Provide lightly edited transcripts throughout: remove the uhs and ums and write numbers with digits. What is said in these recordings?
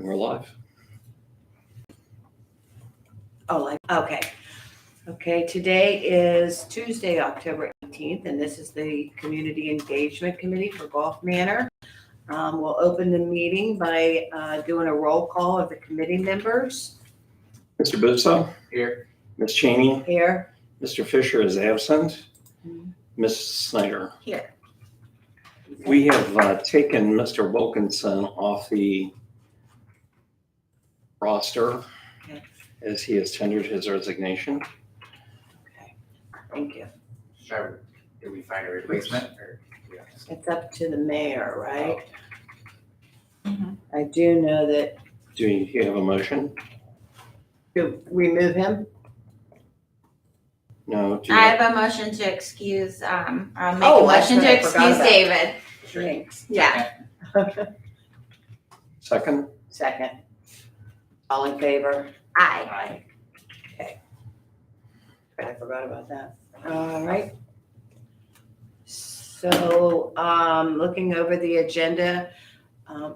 And we're live. Okay, today is Tuesday, October 18th, and this is the Community Engagement Committee for Golf Manor. We'll open the meeting by doing a roll call of the committee members. Mr. Busso? Here. Ms. Cheney? Here. Mr. Fisher is absent. Ms. Snyder? Here. We have taken Mr. Wilkinson off the roster Okay. as he has tendered his resignation. Okay, thank you. Did we find a replacement? Or? It's up to the mayor, right? I do know that Do you have a motion? to remove him. No? Do you I have a motion to excuse, I'll make Oh, a motion that's to right, I forgot excuse about David. Drinks. Yeah. Second? Second. All in favor? Aye. I forgot about that. All right. So, looking over the agenda,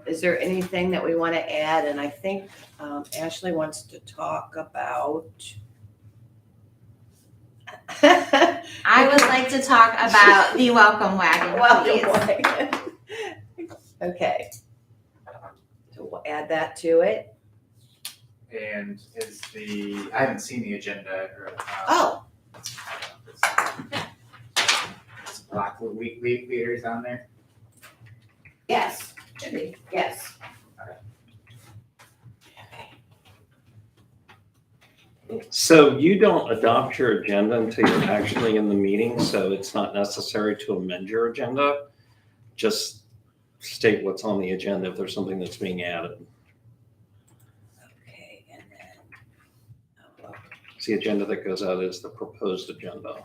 is there anything that we want to add? And I think Ashley wants to talk about. I would like to talk about the welcome wagon, please. Welcome. Okay. So we'll add that to it. And I haven't seen the agenda. Oh, Is Black Week leaders on there? yes. Yes. So you don't adopt your agenda until you're actually in the meeting, so it's not necessary to amend your agenda. Just state what's on the agenda if there's something that's being added. Okay, and then. It's the agenda that goes out is the proposed agenda.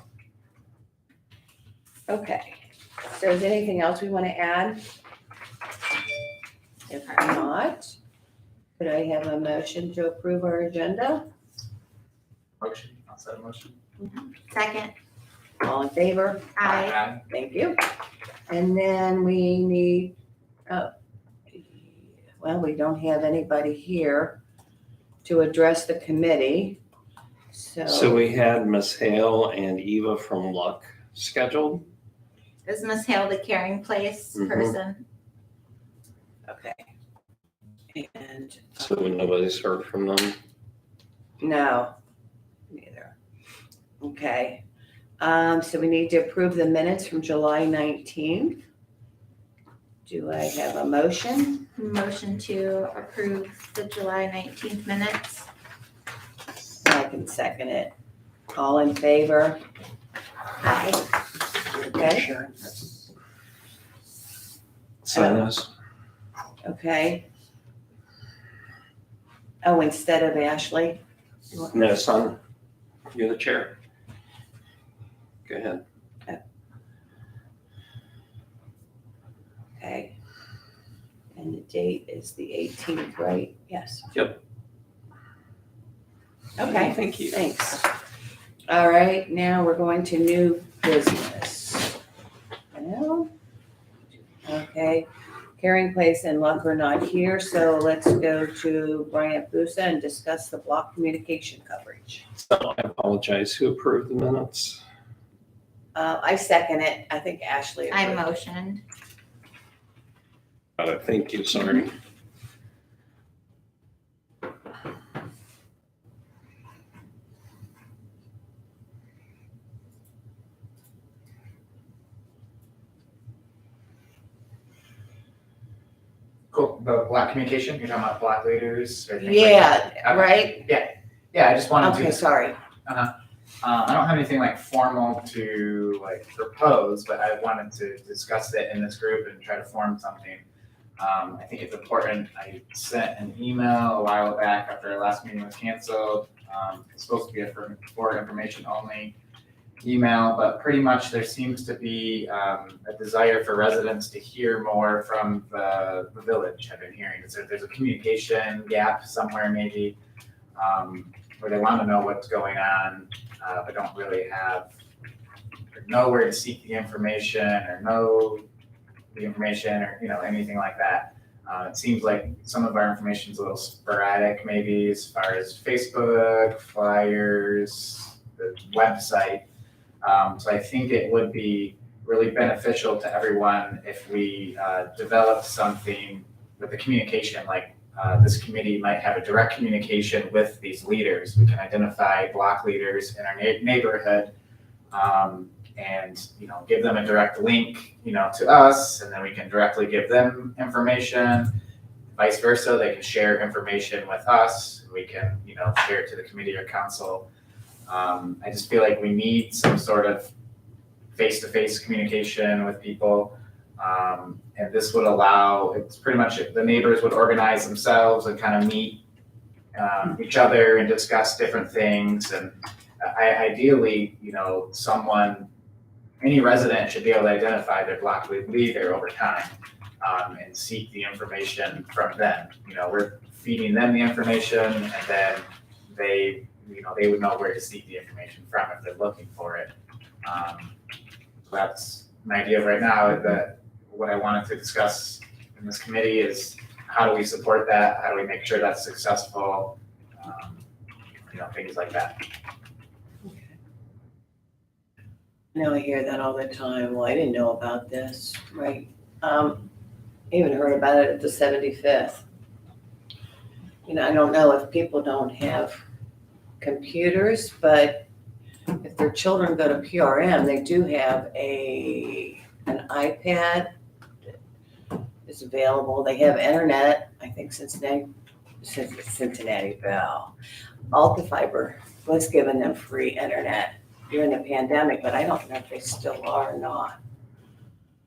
Okay, so is there anything else we want to add? If not, could I have a motion to approve our agenda? Motion, outside of motion? Second, All in favor? aye. Thank you. And then we need, we don't have anybody here to address the committee, So we had Ms. Hale and Eva from Luck scheduled. Is Miss Hale the caring place Mhm. person? Okay. And, So nobody's heard from them. no, neither. Okay, so we need to approve the minutes from July 19th. Do I have a motion? Motion to approve the July 19th minutes. I can second it. All in favor? Aye. Okay, Sign this. okay. Oh, instead of Ashley? No, son, you're the chair. Go ahead. Okay. And the date is the 18th, right? Yes. Yep. Okay. Thank you. Thanks. All right, now we're going to new business. Well, okay, Caring Place and Luck are not here, so let's go to Bryant Busa and discuss the block communication coverage. So I apologize. Who approved the minutes? I second it. I think Ashley. I approved. motioned. Thank you, sorry. Cool, the Black communication, you're talking about Black leaders or things like Yeah, that? right? Yeah, I just wanted to. Okay, sorry. I don't have anything like formal to like propose, but I wanted to discuss it in this group and try to form something. I think it's important. I sent an email a while back after our last meeting was canceled. It's supposed to be for information only email, but pretty much there seems to be a desire for residents to hear more from the village. I've been hearing there's a communication gap somewhere maybe where they want to know what's going on, but don't really know where to seek the information or know the information or anything like that. It seems like some of our information is a little sporadic, maybe as far as Facebook, flyers, the website. So I think it would be really beneficial to everyone if we developed something with the communication, like this committee might have a direct communication with these leaders. We can identify block leaders in our neighborhood, and give them a direct link to us, and then we can directly give them information. Vice versa, they can share information with us. We can share it to the committee or council. I just feel like we need some sort of face-to-face communication with people. And this would allow, it's pretty much the neighbors would organize themselves and kind of meet each other and discuss different things. And ideally, any resident should be able to identify their block leader over time, and seek the information from them. We're feeding them the information, and then they would know where to seek the information from if they're looking for it. So that's an idea right now. That what I wanted to discuss in this committee is how do we support that? How do we make sure that's successful? Things like that. Now I hear that all the time. Well, I didn't know about this, right? I even heard about it at the 75th. I don't know if people don't have computers, but if their children go to PRM, they do have an iPad that is available. They have internet. I think Cincinnati Bell, Alta Fiber was giving them free internet during the pandemic, but I don't know if they still are or not.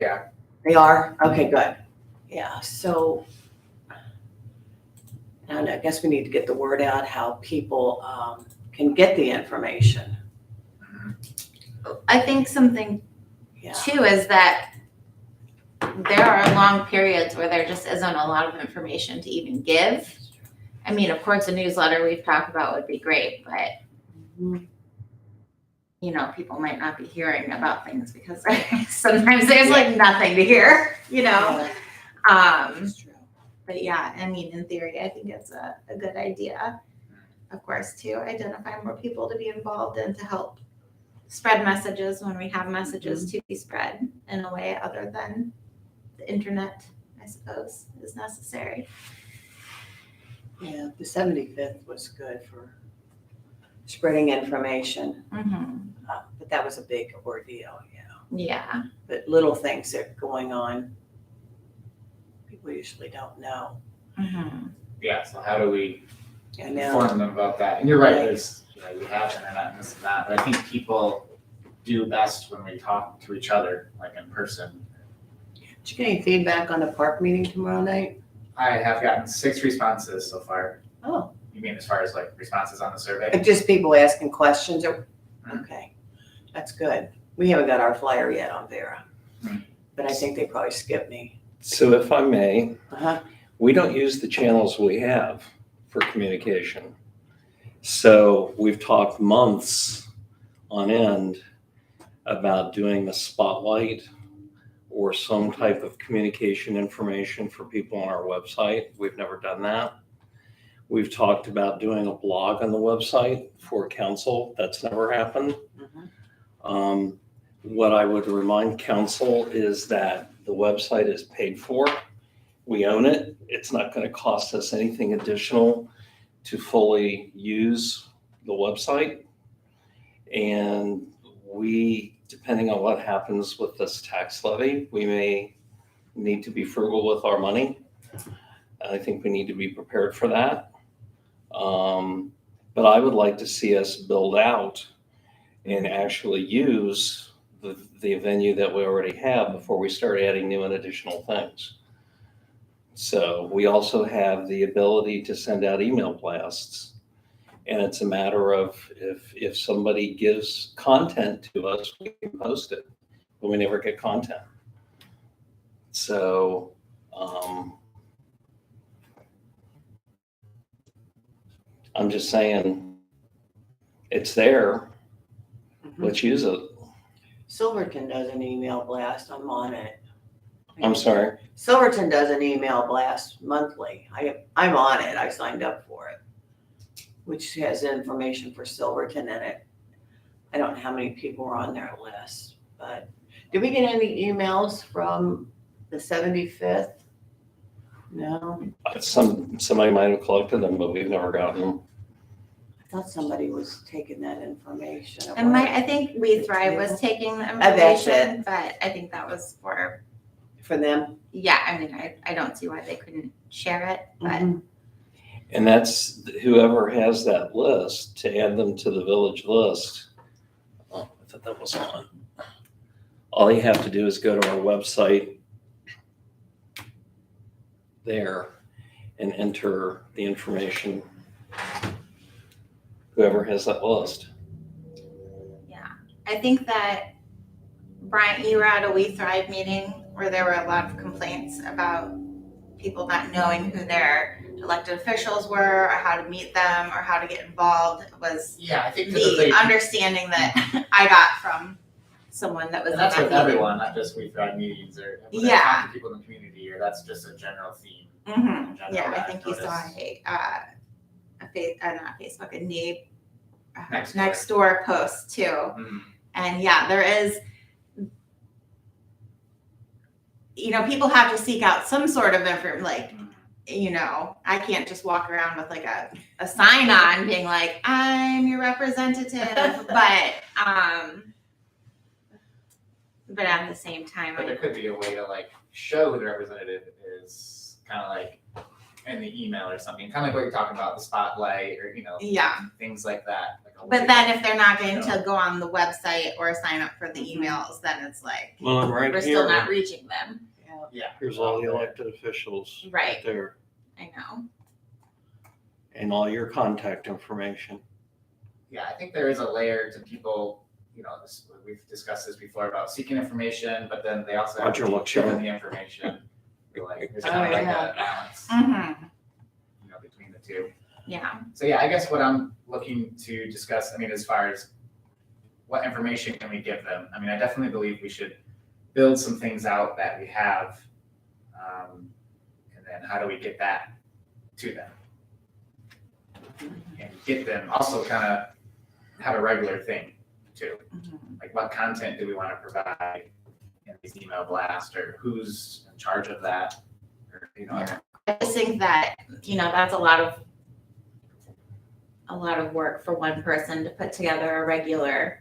Yeah. They are? Okay, good. Yeah, so I don't know, I guess we need to get the word out how people can get the information. I think something Yeah. too is that there are long periods where there just isn't a lot of information to even give. I mean, of course, a newsletter we've talked about would be great, but people might not be hearing about things because sometimes there's like nothing to hear, Yeah, that's true. But yeah, I mean, in theory, I think it's a good idea, of course, to identify more people to be involved and to help spread messages when we have messages to be spread in a way other than the internet, I suppose, is necessary. Yeah, the 75th was good for spreading information, but that was a big ordeal, Yeah. But little things that are going on, people usually don't know. Yeah, so how do we I know. inform them about that? And you're right, there's, we have internet and this and that, but I think people do best when we talk to each other, like in person. Did you get any feedback on the park meeting tomorrow night? I have gotten 6 responses so far. Oh, You mean as far as like responses on the survey? just people asking questions? Okay, that's good. We haven't got our flyer yet on Vera, but I think they probably skipped me. So if I may, Uh-huh. we don't use the channels we have for communication. So we've talked months on end about doing a spotlight or some type of communication information for people on our website. We've never done that. We've talked about doing a blog on the website for council. That's never happened. What I would remind council is that the website is paid for. We own it. It's not going to cost us anything additional to fully use the website. And we, depending on what happens with this tax levy, we may need to be frugal with our money. I think we need to be prepared for that. But I would like to see us build out and actually use the venue that we already have before we start adding new and additional things. So we also have the ability to send out email blasts. And it's a matter of if somebody gives content to us, we can post it, but we never get content. So I'm just saying, it's there. Let's use it. Silverton does an email blast. I'm on it. I'm sorry. Silverton does an email blast monthly. I'm on it. I signed up for it, which has information for Silverton in it. I don't know how many people are on their list, but did we get any emails from the 75th? No, Somebody might have collected them, but we've never gotten them. I thought somebody was taking that information. And I think We Thrive was taking the that's information, but I think that was for them. yeah, I mean, I don't see why they couldn't share it, but Mhm. And that's whoever has that list to add them to the village list. Oh, I thought that was on. All you have to do is go to our website there and enter the information. Whoever has that list. I think that, Brian, you were at a We Thrive meeting where there were a lot of complaints about people not knowing who their elected officials were or how to meet them or how to get involved. It was Yeah, I think typically, the understanding that I got from someone that was and in that's that with meeting. everyone, not just We Thrive meetings or when I Yeah. talk to people in the community, or that's just a general theme. Mhm. in general Yeah, I that think you saw not Facebook, a next door post too. Mhm. And yeah, there is, people have to seek out some sort of information, like, I can't just walk around with like a sign on being like, I'm your representative, but at the same time, But there could be a way to like show who the representative is, kind of like in the email or something, kind of like what you're talking about, the spotlight or, yeah. things like that. Like a way But then if they're not to going show. to go on the website or sign up for the emails, then it's like, Well, I'm right we're here. still not reaching them. Yeah. Here's all the elected officials. Right. There. I know. And all your contact information. Yeah, I think there is a layer to people, we've discussed this before about seeking information, but then they also have Roger to be Luxor. given the information. Like, there's kind of like a balance, Mm-hmm. between the two. Yeah. So yeah, I guess what I'm looking to discuss, as far as what information can we give them? I definitely believe we should build some things out that we have, and then how do we get that to them? And get them also kind of have a regular thing too. Like what content do we want to provide in these email blasts, or who's in charge of that? Or, I just think that, that's a lot of work for one person to put together a regular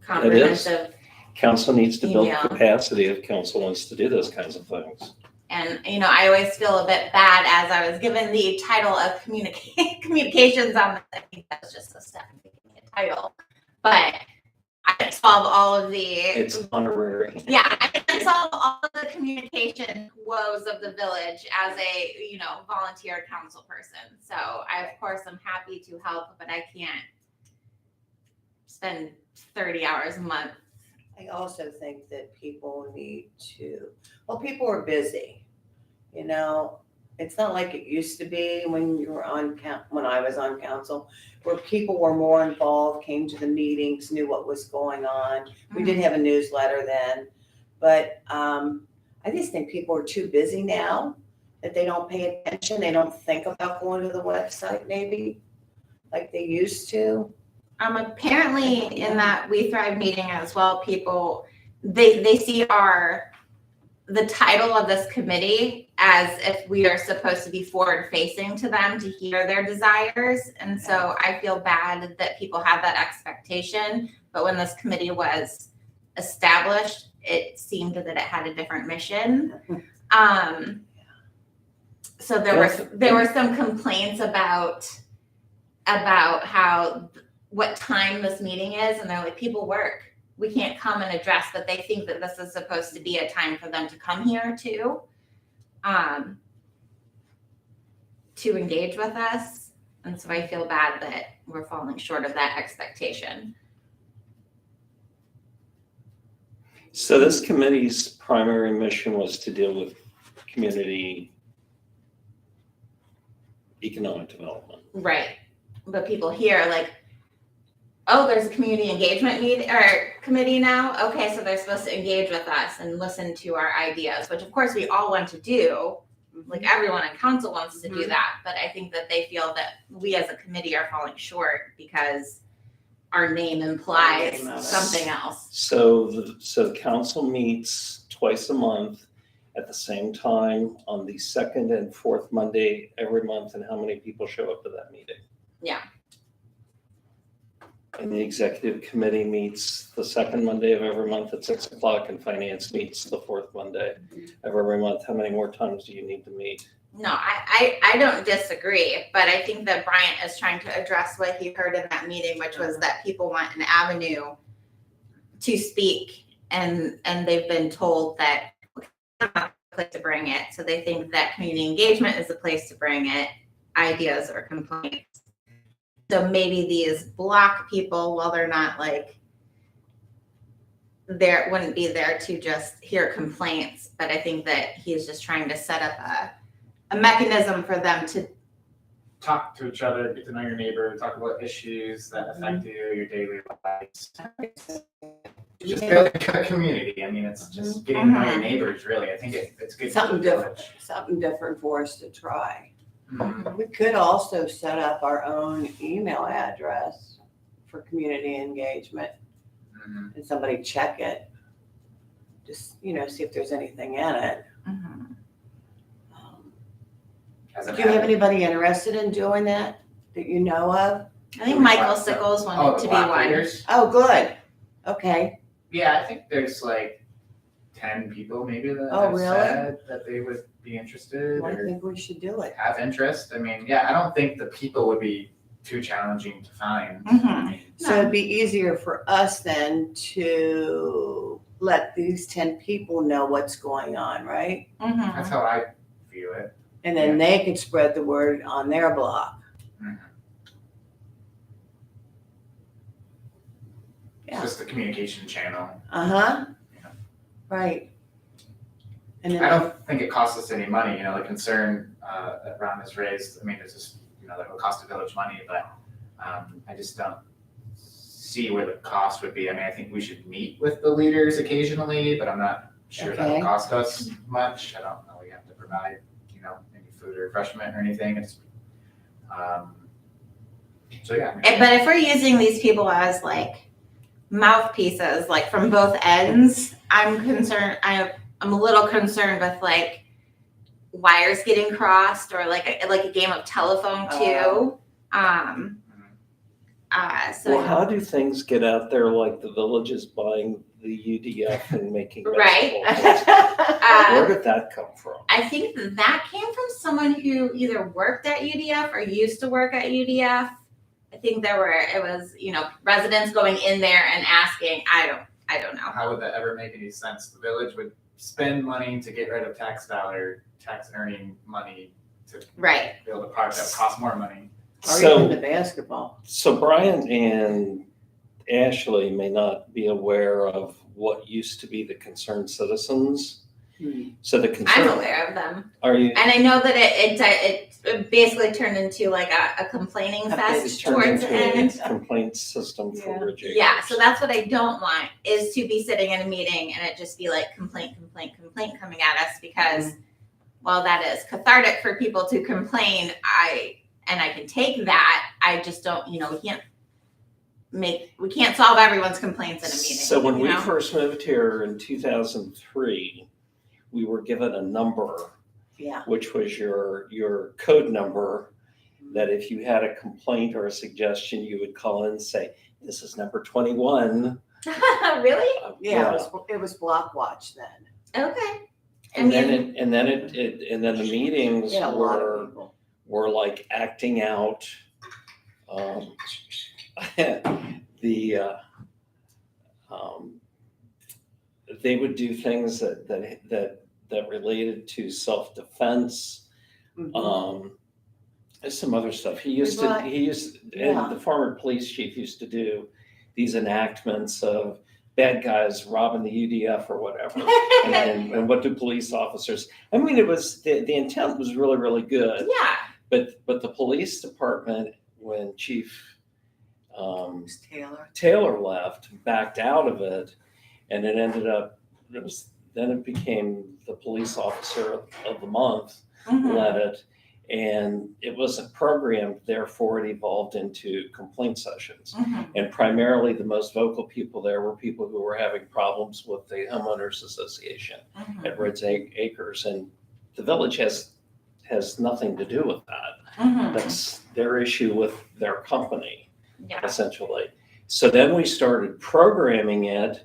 comprehensive. Council needs to build Email. capacity if council wants to do those kinds of things. And, I always feel a bit bad as I was given the title of communications on the, I think that's just a step in making a title. But I can solve all of the, It's honorary. yeah, I can solve all of the communication woes of the village as a, volunteer council person. So I, of course, I'm happy to help, but I can't spend 30 hours a month. I also think that people need to, people are busy. It's not like it used to be when you were when I was on council, where people were more involved, came to the meetings, knew what was going on. We did have a newsletter then, but I just think people are too busy now that they don't pay attention. They don't think about going to the website maybe like they used to. Apparently in that We Thrive meeting as well, people, they see the title of this committee as if we are supposed to be forward facing to them to hear their desires. And so I feel bad that people have that expectation, but when this committee was established, it seemed that it had a different mission. So there were some complaints about what time this meeting is, and they're like, people work. We can't come and address, but they think that this is supposed to be a time for them to come here to engage with us. And so I feel bad that we're falling short of that expectation. So this committee's primary mission was to deal with community economic development. Right. But people here, like, oh, there's a community engagement committee now. Okay, so they're supposed to engage with us and listen to our ideas, which of course we all want to do. Like everyone on council wants to do that, but I think that they feel that we as a committee are falling short because our name implies Our name of it. something else. So the council meets twice a month at the same time on the second and fourth Monday every month, and how many people show up to that meeting? Yeah. And the executive committee meets the second Monday of every month at 6:00, and finance meets the fourth Monday of every month. How many more times do you need to meet? No, I don't disagree, but I think that Bryant is trying to address what he heard in that meeting, which was that people want an avenue to speak, and they've been told that that's not the place to bring it. So they think that community engagement is the place to bring it, ideas or complaints. So maybe these block people, while they're not like there, wouldn't be there to just hear complaints, but I think that he's just trying to set up a mechanism for them to Talk to each other, get to know your neighbor, talk about issues that affect you, your daily lives. Just build a community. I mean, it's just getting to know your neighbors, really. I think it's good. Something for the different. village. Something different for us to try. Mhm. We could also set up our own email address for community engagement Mhm. and somebody check it. Just, see if there's anything in it. As Do an you have admin. anybody interested in doing that you know of? I think Michael Sickles wanted the to be block one. leaders? Oh, good. Okay. Yeah, I think there's like 10 people maybe that Oh, have really? said that they would be interested Well, I or think we should do it. have interest. I mean, yeah, I don't think the people would be too challenging to find. Mhm. I mean, So it'd be easier for us then to let these 10 people know what's going on, right? that's how I view it. And then they could spread the word on their block. Mhm. It's Yeah. just the communication channel. Uh-huh. Yeah. Right. And I then, don't think it costs us any money, the concern that Ron has raised, I mean, it's just, that it will cost the village money, but I just don't see where the cost would be. I mean, I think we should meet with the leaders occasionally, but I'm not sure that Okay. would cost us much. I don't know, we have to provide, any food or refreshment or anything. It's, so yeah. I mean, But if we're using these people as like mouthpieces, like from both ends, I'm concerned. I'm a little concerned with like wires getting crossed or like a game of telephone too. So Well, how do things get out there like the village is buying the UDF and making Right. basketball? Where did that come from? I think that came from someone who either worked at UDF or used to work at UDF. I think it was residents going in there and asking. I don't know. How would that ever make any sense? The village would spend money to get rid of tax earning money to Right. build a park that would cost more money. or even So, the basketball. so Brian and Ashley may not be aware of what used to be the concerned citizens. So the I'm concern, aware of them, are you? and I know that it basically turned into like a complaining A fest It's turned towards the into end. a complaint system for Yeah. Ridge Acres. Yeah, so that's what I don't want is to be sitting in a meeting and it just be like complaint coming at us because while that is cathartic for people to complain, I can take that. I just don't, we can't solve everyone's complaints in a meeting. So when you we know? first moved here in 2003, we were given a number, Yeah. which was your code number, that if you had a complaint or a suggestion, you would call in and say, this is number 21. Really? Yeah, it was Block Watch then. Okay. And then the meetings Yeah, a lot of were people. like acting out they would do things that related to self-defense. There's some other stuff. Yeah. The former police chief used to do these enactments of bad guys robbing the UDF or whatever. and what do police officers, I mean, it was, the intent was really, really good. Yeah. But the police department, when Chief Miss Taylor. Taylor left, backed out of it, and it ended up, then it became the police officer of the month led it, and it wasn't programmed, therefore it evolved into complaint sessions. And primarily the most vocal people there were people who were having problems with the homeowners association at Red's Acres, and the village has nothing to do with that. That's their issue with their company, Yeah. essentially. So then we started programming it,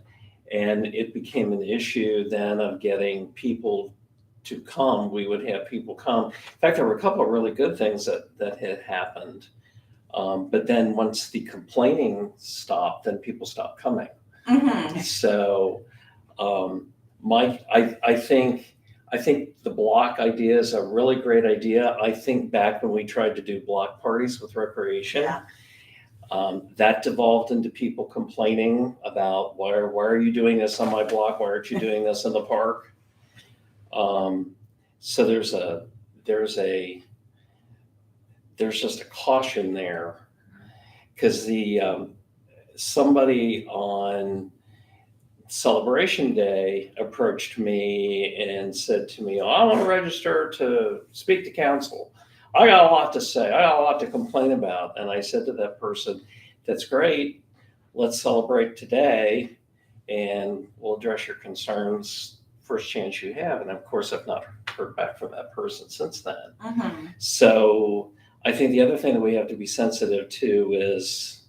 and it became an issue then of getting people to come. We would have people come. In fact, there were a couple of really good things that had happened. But then once the complaining stopped, then people stopped coming. So, Mike, I think the block idea is a really great idea. I think back when we tried to do block parties with recreation, that devolved into people complaining about why are you doing this on my block? Why aren't you doing this in the park? So there's just a caution there, because somebody on Celebration Day approached me and said to me, I want to register to speak to council. I got a lot to say. I got a lot to complain about. And I said to that person, that's great. Let's celebrate today and we'll address your concerns first chance you have. And of course, I've not heard back from that person since then. So I think the other thing that we have to be sensitive to is,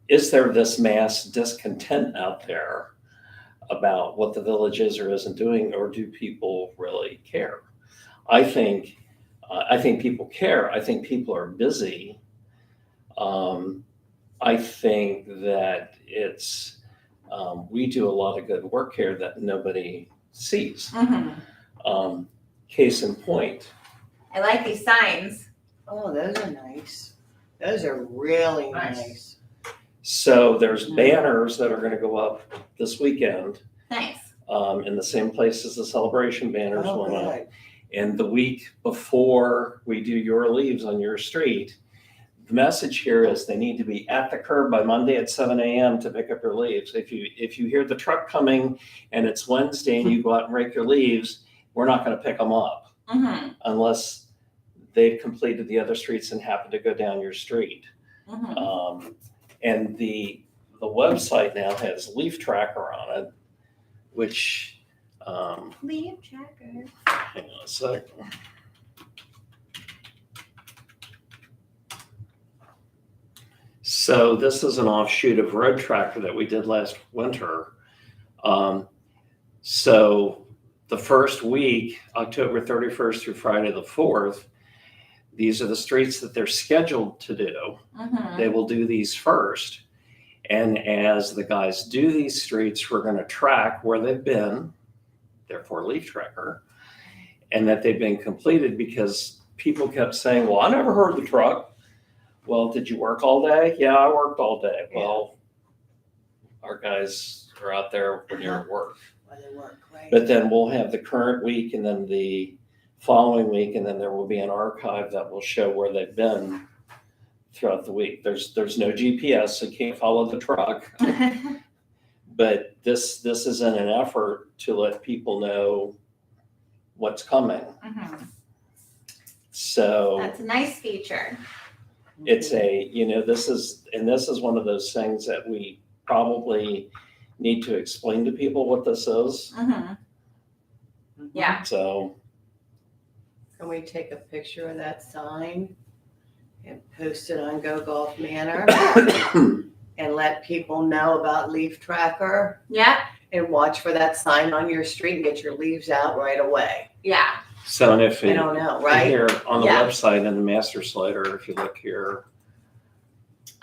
is there this mass discontent out there about what the village is or isn't doing, or do people really care? I think people care. I think people are busy. I think that we do a lot of good work here that nobody sees. Case in point. I like these signs. Oh, those are nice. Those are really nice. So there's banners that are going to go up this weekend. Nice. In the same place as the celebration banners went up. Good. And the week before we do your leaves on your street, the message here is they need to be at the curb by Monday at 7 a.m. to pick up your leaves. If you hear the truck coming and it's Wednesday and you go out and rake your leaves, we're not going to pick them up unless they've completed the other streets and happen to go down your street. And the website now has leaf tracker on it, which Leaf tracker. hang on a sec. So this is an offshoot of Road Tracker that we did last winter. So the first week, October 31st through Friday the 4th, these are the streets that they're scheduled to do. They will do these first. And as the guys do these streets, we're going to track where they've been, therefore leaf tracker, and that they've been completed, because people kept saying, well, I never heard the truck. Well, did you work all day? Yeah, I worked all day. Yeah. Well, our guys are out there when you're at work. Well, they work, right? But then we'll have the current week and then the following week, and then there will be an archive that will show where they've been throughout the week. There's no GPS, so you can't follow the truck. But this is in an effort to let people know what's coming. So That's a nice feature. it's this is one of those things that we probably need to explain to people what this is. Yeah. So Can we take a picture of that sign and post it on Go Golf Manor and let people know about Leaf Tracker Yeah. and watch for that sign on your street and get your leaves out right away? Yeah. So, and if I don't know, right? here on the Yeah. website in the master slider, if you look here,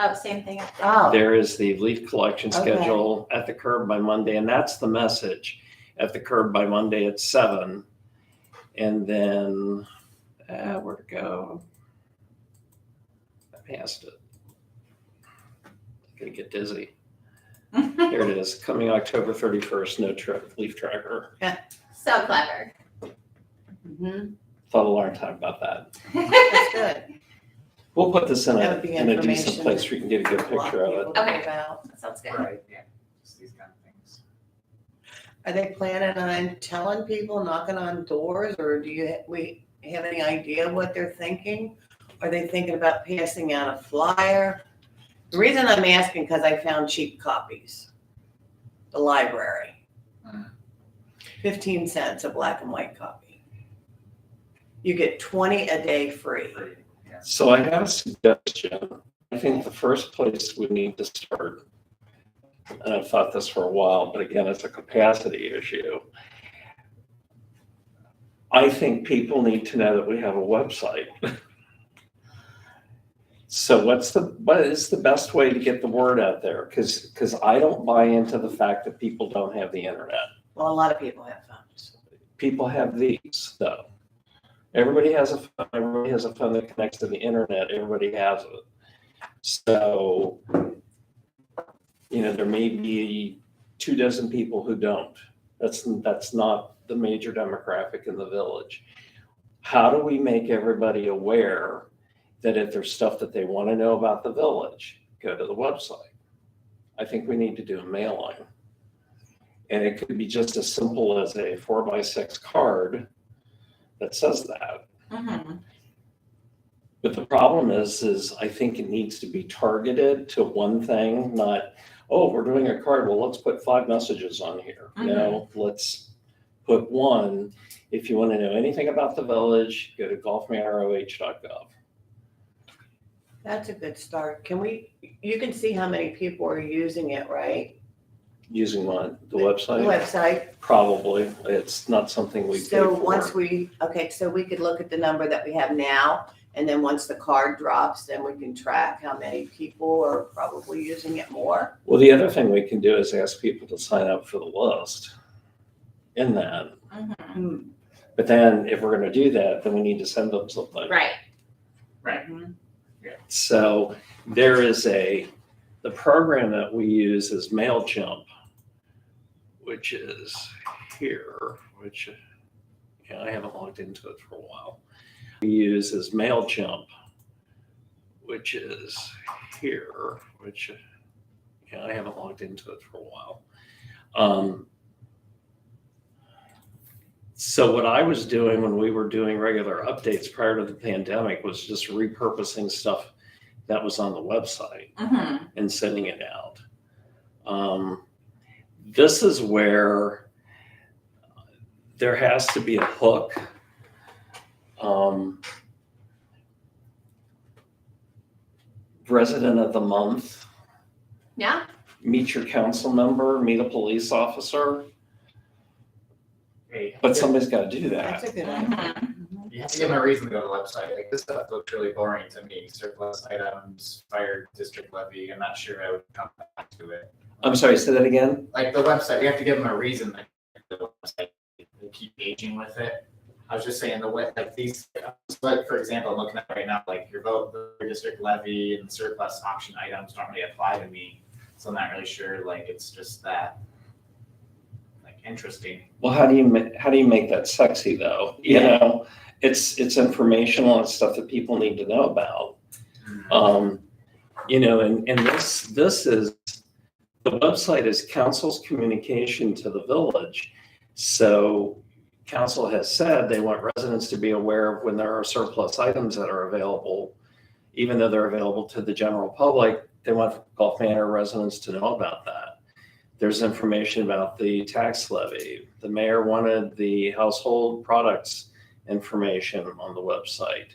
Oh, same thing. Oh, there is the leaf collection Okay. schedule at the curb by Monday, and that's the message. At the curb by Monday at 7. And then, where to go? I passed it. I'm gonna get dizzy. Here it is, coming October 31st, no leaf tracker. So clever. mhm. Thought a long time about that. That's good. We'll put this in That a, would be in a decent information place where you can get a good a lot picture of of it. people know Okay. about. That sounds good. Right, yeah, just these kind of things. Are they planning on telling people, knocking on doors, or we have any idea what they're thinking? Are they thinking about passing out a flyer? The reason I'm asking, because I found cheap copies. The library. Mm. 15 cents a black and white copy. You get 20 a day free. Free, yeah. So I have a suggestion. I think the first place we need to start, and I've thought this for a while, but again, it's a capacity issue. I think people need to know that we have a website. So what is the best way to get the word out there? Because I don't buy into the fact that people don't have the internet. Well, a lot of people have phones. People have these though. Everybody has a phone. Everybody has a phone that connects to the internet. Everybody has it. So, there may be 24 people who don't. That's not the major demographic in the village. How do we make everybody aware that if there's stuff that they want to know about the village, go to the website? I think we need to do a mailing. And it could be just as simple as a 4x6 card that says that. Mhm. But the problem is I think it needs to be targeted to one thing, not, oh, we're doing a card, well, let's put 5 messages on here. No, let's put one. If you want to know anything about the village, go to golfmanoroh.gov. That's a good start. You can see how many people are using it, right? Using what? The The website? website. Probably. It's not something we pay So for. once so we could look at the number that we have now, and then once the card drops, then we can track how many people are probably using it more. Well, the other thing we can do is ask people to sign up for the list in that. Mhm. But then if we're going to do that, then we need to send them something. Right. Right. So there is the program that we use is MailChimp, which is here, which I haven't logged into it for a while. We use is MailChimp, which is here, which I haven't logged into it for a while. So what I was doing when we were doing regular updates prior to the pandemic was just repurposing stuff that was on the website Mhm. and sending it out. This is where there has to be a hook. Resident of the month, Yeah. meet your council member, meet a police officer, Hey, but somebody's got to do that. That's a good Mhm. idea. you have to give them a reason to go to the website. Like, this stuff looks really boring to me. Surplus items, fire district levy. I'm not sure I would come back to it. I'm sorry, say that again? Like the website, we have to give them a reason. Like the website, they keep engaging with it. I was just saying the way, like these, like for example, I'm looking at right now, like your vote, the district levy and surplus auction items don't really apply to me. So I'm not really sure, like, it's just that, like, interesting. Well, how do you make that sexy though? You Yeah. know, it's informational and stuff that people need to know about. And this is, the website is council's communication to the village. So council has said they want residents to be aware of when there are surplus items that are available, even though they're available to the general public. They want Gulf Manor residents to know about that. There's information about the tax levy. The mayor wanted the household products information on the website.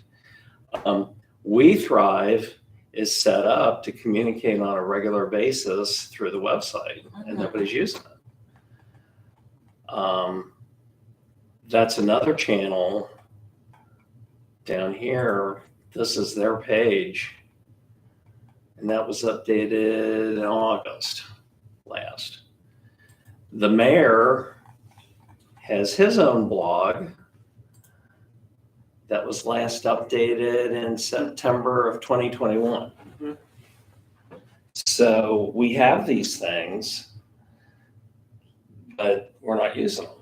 We Thrive is set up to communicate on a regular basis through the website, and nobody's using it. That's another channel down here. This is their page, and that was updated in August last. The mayor has his own blog that was last updated in September of 2021. Mhm. So we have these things, but we're not using them.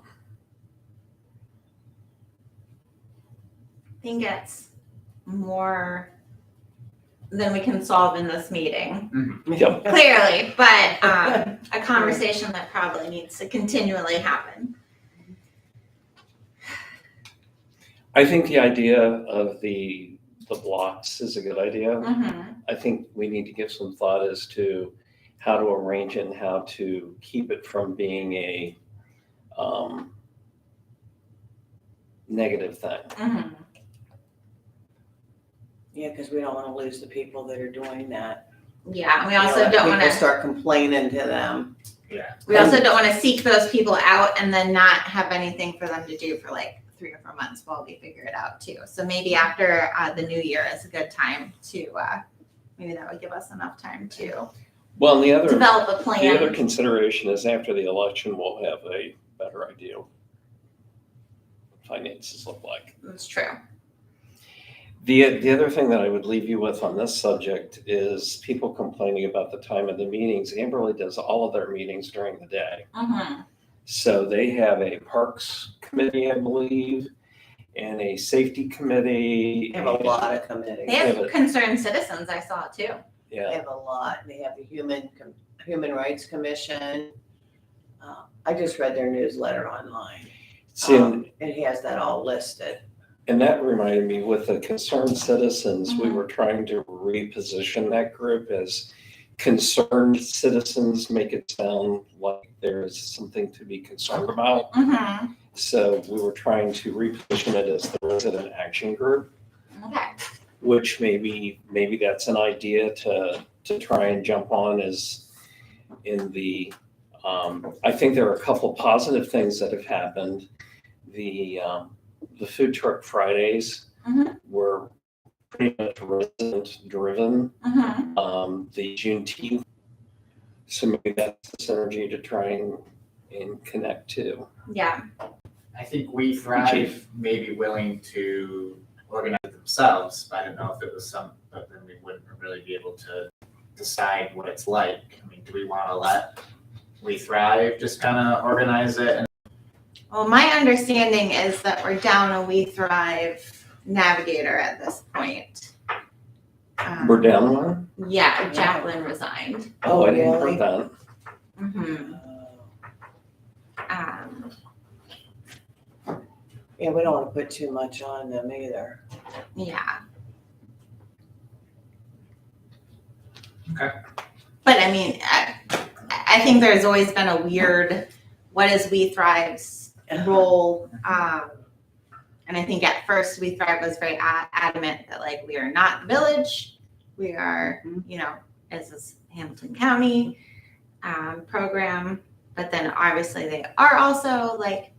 I think it's more than we can solve in this meeting, Yep. clearly, but a conversation that probably needs to continually happen. I think the idea of the blocks is a good idea. Mm-hmm. I think we need to give some thought as to how to arrange it and how to keep it from being a negative thing. Mm-hmm. Yeah, because we don't want to lose the people that are doing that. Yeah, and we You know, also let don't want people to. start complaining to them. Yeah. We also don't want to seek those people out and then not have anything for them to do for like 3 or 4 months while we figure it out too. So maybe after the new year is a good time to, maybe that would give us enough time to Well, and the other develop a the plan. other consideration is after the election, we'll have a better idea what finances look like. That's true. The other thing that I would leave you with on this subject is people complaining about the time of the meetings. Amberley does all of their meetings during the day. Mm-hmm. So they have a parks committee, I believe, and a safety committee. They have a lot of committees. They have concerned citizens, I saw too. They Yeah, have a lot. They have the Human Rights Commission. I just read their newsletter online. see, and It has that all listed. that reminded me with the concerned citizens, we Mhm. were trying to reposition that group as concerned citizens, make it sound like there's something to be concerned about. Mm-hmm. So we were trying to reposition it as the resident action group, Okay. which maybe that's an idea to try and jump on as in the, I think there are a couple positive things that have happened. The food truck Fridays Mhm. were pretty much resident driven. Mm-hmm. The Juneteenth, so maybe that's the synergy to try and connect to. Yeah. I think We Thrive may be willing to organize it themselves, but I don't know if it was but then we wouldn't really be able to decide what it's like. I mean, do we want to let We Thrive just kind of organize it? And Well, my understanding is that we're down a We Thrive navigator at this point. We're down one? Yeah, Jacqueline resigned. Oh, I didn't really? heard that. Mm-hmm. Yeah, we don't want to put too much on them either. Yeah. Okay. But I mean, I think there's always been a weird, what is We Thrive's role? And I think at first We Thrive was very adamant that like we are not the village, we are, you know, as this Hamilton County program. But then obviously they are also like,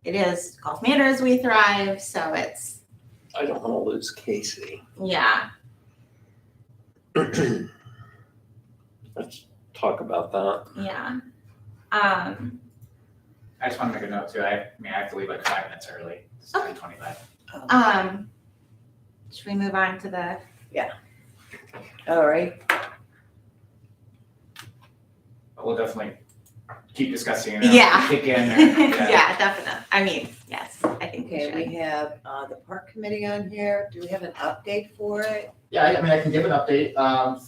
it is Gulf Manor is We Thrive, so it's I don't want to lose Casey. yeah. Let's talk about that. Yeah. I just want to make a note too. I have to leave like 5 minutes early. It's Okay. 10:25. Should we move on to the All right. But we'll definitely keep discussing it. Yeah. Kick in. yeah, definitely. I mean, yes, I think we Okay, should. we have the park committee on here. Do we have an update for it? Yeah, I mean, I can give an update.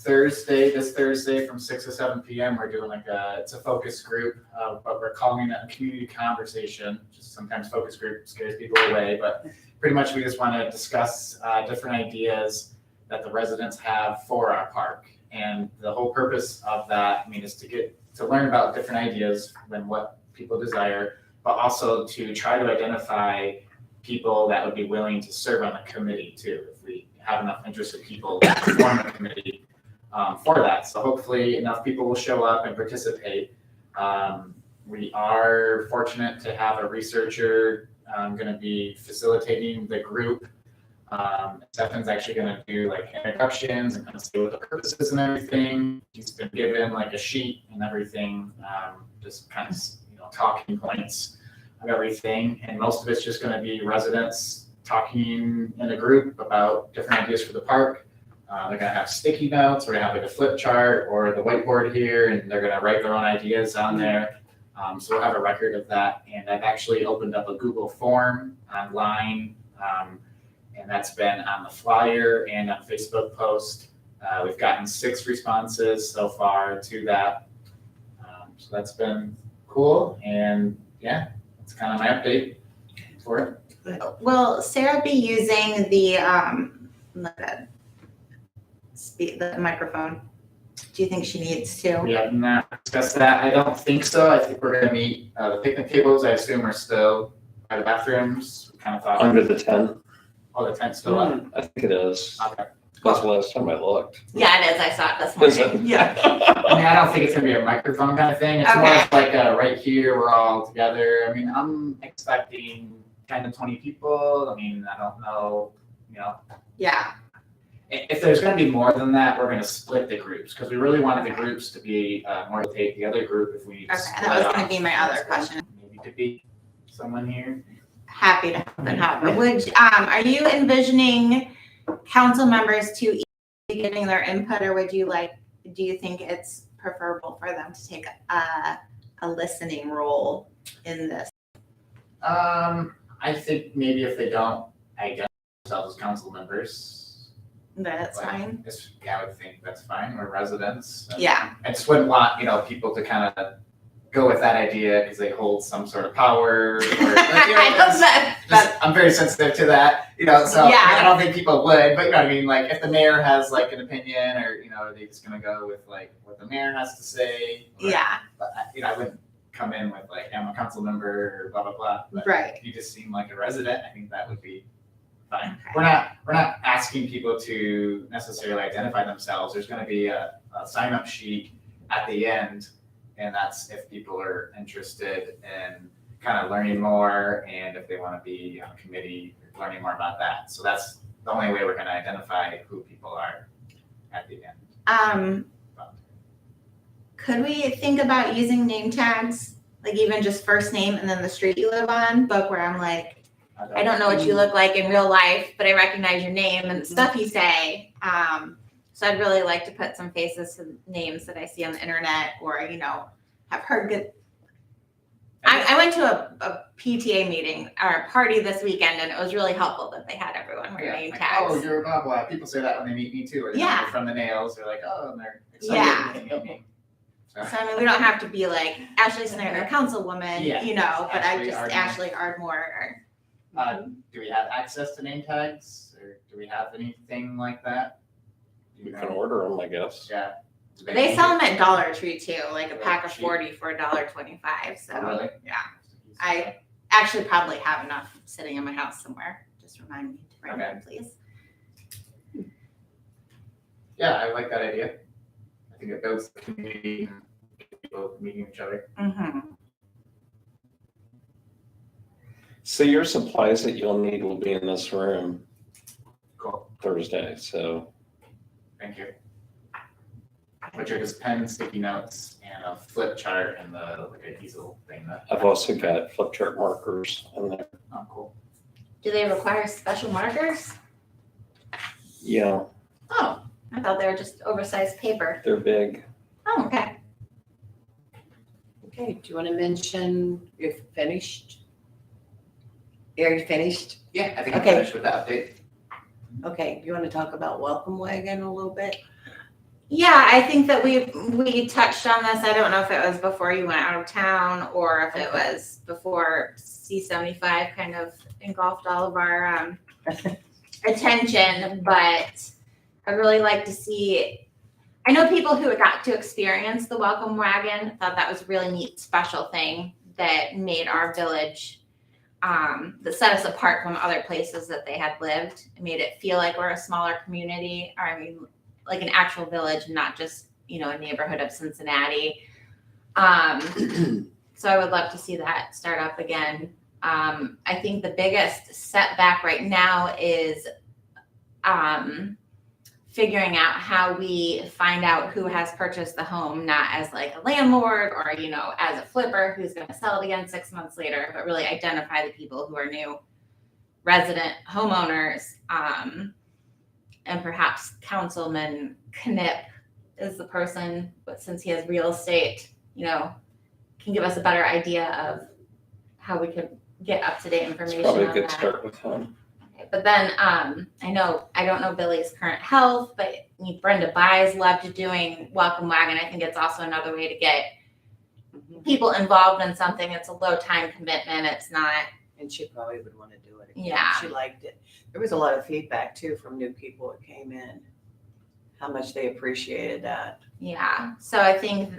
This Thursday from 6 to 7 p.m. We're doing it's a focus group, but we're calling it a community conversation. Just sometimes focus group scares people away, but pretty much we just want to discuss different ideas that the residents have for our park. And the whole purpose of that, I mean, is to learn about different ideas and what people desire, but also to try to identify people that would be willing to serve on the committee too. If we have enough interested people to form a committee for that. So hopefully enough people will show up and participate. We are fortunate to have a researcher going to be facilitating the group. Stefan's actually going to do like introductions and kind of say what the purpose is and everything. He's been given like a sheet and everything, just kind of talking points of everything. And most of it's just going to be residents talking in a group about different ideas for the park. They're going to have sticky notes. We're going to have like a flip chart or the whiteboard here, and they're going to write their own ideas on there. So we'll have a record of that. And I've actually opened up a Google form online, and that's been on the flyer and on Facebook post. We've gotten 6 responses so far to that. So that's been cool, and yeah, that's kind of my update for it. Will Sarah be using the microphone? Do you think she needs to? We have not discussed that. I don't think so. I think we're gonna meet, the picnic tables, I assume, are still by the bathrooms. We kind of thought, Under the tent? oh, the tent's still up. I think it is. Okay. That's the last time I looked. Yeah, it is. I saw it this Is morning. it? Yeah. I mean, I don't think it's gonna be a microphone kind of thing. It's more Okay. of like right here, we're all together. I mean, I'm expecting 10 to 20 people. I mean, I don't know, you know. Yeah. If there's gonna be more than that, we're gonna split the groups, because we really wanted the groups to be more to take the other group if we need to Okay, split that was gonna off. be my other question. Maybe to be someone here. Happy to have them help. Would, are you envisioning council members to be giving their input, or would you like, do you think it's preferable for them to take a listening role in this? I think maybe if they don't identify themselves as council members, That's like, fine. I would think that's fine. We're residents. And Yeah. I just wouldn't want, people to kind of go with that idea because they hold some sort of power. Or, I know that. I'm very sensitive to that, so Yeah. I don't think people would, but you know what I mean? Like if the mayor has like an opinion, or, are they just gonna go with like what the mayor has to say? Or, Yeah. But, I wouldn't come in with like, I'm a council member or blah, blah, blah. But Right. if you just seem like a resident, I think that would be fine. Okay. We're not asking people to necessarily identify themselves. There's gonna be a sign up sheet at the end, and that's if people are interested in kind of learning more, and if they want to be on a committee, learning more about that. So that's the only way we're gonna identify who people are at the end. Could we think about using name tags, like even just first name and then the street you live on, but where I'm like, I don't know what you look like in real life, but I recognize your name and the stuff you say. So I'd really like to put some faces to names that I see on the internet, or, have heard good. I went to a PTA meeting or a party this weekend, and it was really helpful that they had everyone wear name Like, tags. oh, you're blah blah. People say that when they meet me too, or they Yeah. meet from the nails. They're like, oh, and they're excited Yeah. to meet me. So, So I mean, we don't have to be like Ashley Snyder, councilwoman, Yeah. but I Ashley just Ardmore. Ashley Ardmore. do we have access to name tags, or do we have anything like that? You can order them, I guess. Yeah. Do They sell them at Dollar Tree too, like a Really pack of cheap. 40 for $1.25. So Oh, really? yeah, I actually probably have enough sitting in my house somewhere. Just remind me to bring Okay. them, please. Yeah, I like that idea. I think it builds the community and people meeting each other. Mm-hmm. So your supplies that you'll need will be in this room Cool. Thursday, so Thank you. Which are just pens, sticky notes, and a flip chart, and like a easel thing. I've also got flip chart markers in there. Oh, cool. Do they require special markers? Yeah, Oh, I thought they were just oversized paper. they're big. Oh, okay. Okay, do you want to mention you're finished? Are you finished? Yeah, I think I'm Okay. finished with the update. Okay, do you want to talk about Welcome Wagon a little bit? Yeah, I think that we touched on this. I don't know if it was before you went out of town or if it was before C-75 kind of engulfed all of our attention, but I'd really like to see. I know people who got to experience the Welcome Wagon thought that was a really neat, special thing that made our village, that set us apart from other places that they had lived. It made it feel like we're a smaller community, or I mean, like an actual village, not just, a neighborhood of Cincinnati. So I would love to see that start up again. I think the biggest setback right now is figuring out how we find out who has purchased the home, not as like a landlord or, as a flipper who's going to sell it again 6 months later, but really identify the people who are new resident homeowners. And perhaps Councilman Knipp is the person, but since he has real estate, can give us a better idea of how we could get up-to-date It's information probably a on good that. start with him. Okay, But then I don't know Billy's current health, but Brenda Byes loved doing Welcome Wagon. I think it's also another way to get people involved in something. It's a low time commitment. It's not. And she probably would want to do it again. Yeah. She liked it. There was a lot of feedback too from new people that came in, how much they appreciated that. Yeah. So I think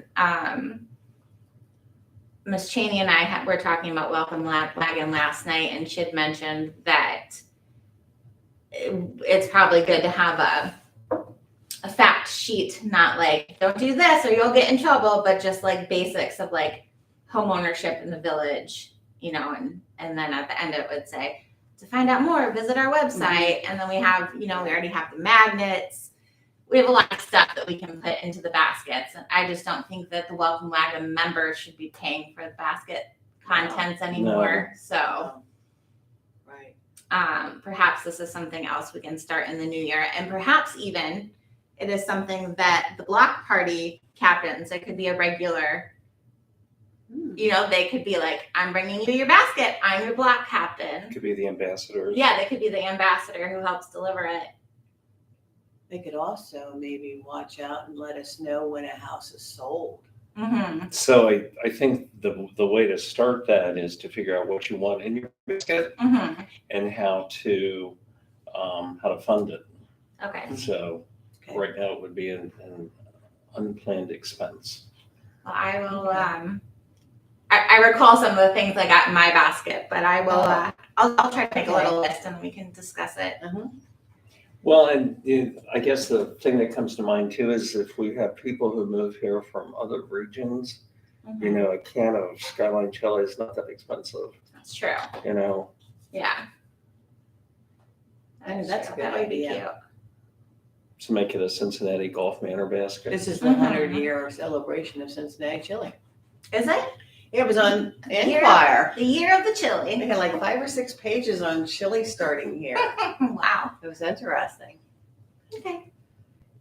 Miss Cheney and I were talking about Welcome Wagon last night, and she had mentioned that it's probably good to have a fact sheet, not like don't do this or you'll get in trouble, but just like basics of like home ownership in the village, and then at the end it would say, to find out more, visit our website. And then we have, we already have the magnets. We have a lot of stuff that we can put into the baskets. And I just don't think that the Welcome Wagon members should be paying for the basket contents anymore. So Right. perhaps this is something else we can start in the new year. And perhaps even it is something that the block party captains, it could be a regular, they could be like, I'm bringing you your basket. I'm your block captain. Could be the ambassadors. Yeah, they could be the ambassador who helps deliver it. They could also maybe watch out and let us know when a house is sold. Mm-hmm. So I think the way to start that is to figure out what you want in your basket Mm-hmm. and how to fund it. Okay. So Okay. right now it would be an unplanned expense. Well, I will. I recall some of the things I got in my basket, but I will. I'll try to make a little list and we can discuss it. Well, and I guess the thing that comes to mind too is if we have people who move here from other regions, Mhm. a can of Skyline chili is not that expensive, That's true. Yeah. I think that's a good That would be idea. to make it a Cincinnati Golf Manor basket. This is the Mhm. 100-year celebration of Cincinnati chili. Is it It was on Year- Enquire. the year of the They chili? had like 5 or 6 pages on chili starting here. Wow. It was interesting. Okay.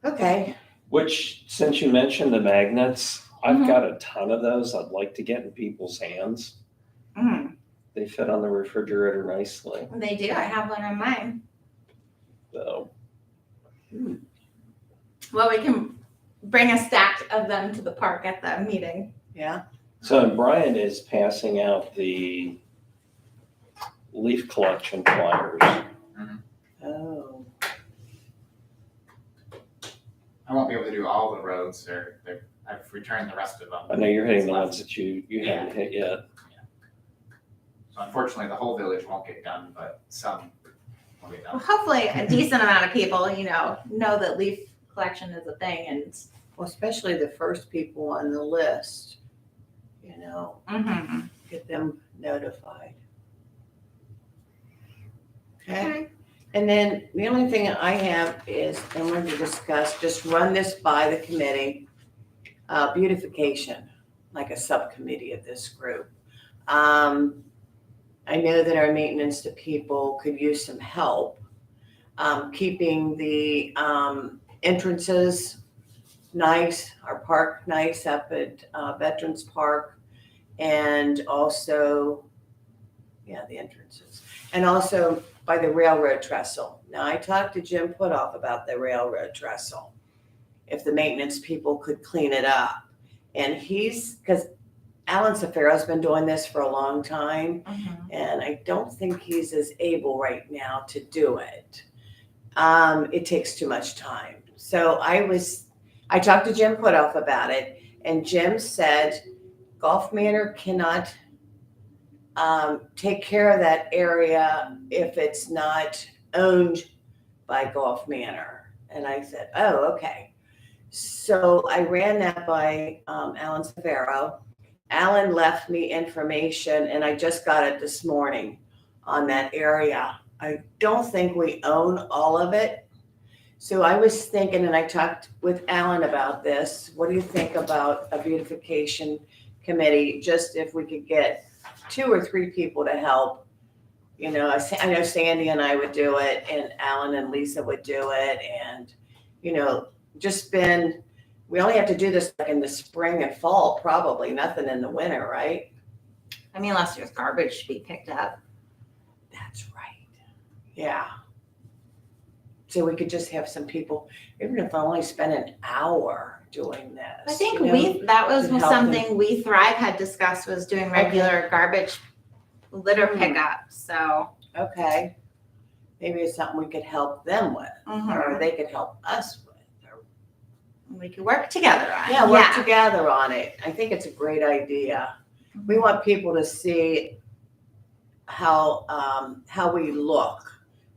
Okay. Which, since you mentioned the magnets, I've Mhm. got a ton of those I'd like to get in people's hands. Mm. They fit on the refrigerator nicely. They do. I have one on mine. So Well, we can bring a stack of them to the park at the meeting. Yeah. and Brian is passing out the leaf collection flyers. Oh. I won't be able to do all the roads, I've returned the rest of them. I know you're hitting the What's ones that you haven't hit yet. So unfortunately, the whole village won't get done, but some will get Well, done. hopefully a decent amount of people, know that leaf collection is a thing and. Well, especially the first people on the list, Mm-hmm. get them notified. Okay. Okay. And then the only thing I have is, I wanted to discuss, just run this by the committee, beautification, like a subcommittee of this group. I know that our maintenance to people could use some help, keeping the entrances nice, our park nice up at Veterans Park, and also, the entrances, and also by the railroad trestle. Now, I talked to Jim Putoff about the railroad trestle, if the maintenance people could clean it up. And because Alan Safaro's been doing this for a long time, and I don't think he's as able right now to do it. It takes too much time. So I talked to Jim Putoff about it, and Jim said Golf Manor cannot take care of that area if it's not owned by Golf Manor. And I said, oh, okay. So I ran that by Alan Savero. Alan left me information, and I just got it this morning on that area. I don't think we own all of it. So I was thinking, and I talked with Alan about this, what do you think about a beautification committee, just if we could get 2 or 3 people to help? I know Sandy and I would do it, and Alan and Lisa would do it, and, we only have to do this like in the spring and fall, probably, nothing in the winter, right? I mean, unless there's garbage to be picked up. That's right. Yeah. So we could just have some people, even if I only spend an hour doing this. I think you know? that was to help something We Thrive had discussed, was doing regular garbage litter Hmm. pickup, so. Okay. Maybe it's something we could help them with, or they could help us with. Or, We could work together on it. yeah, work together on it. I think it's a great idea. We want people to see how we look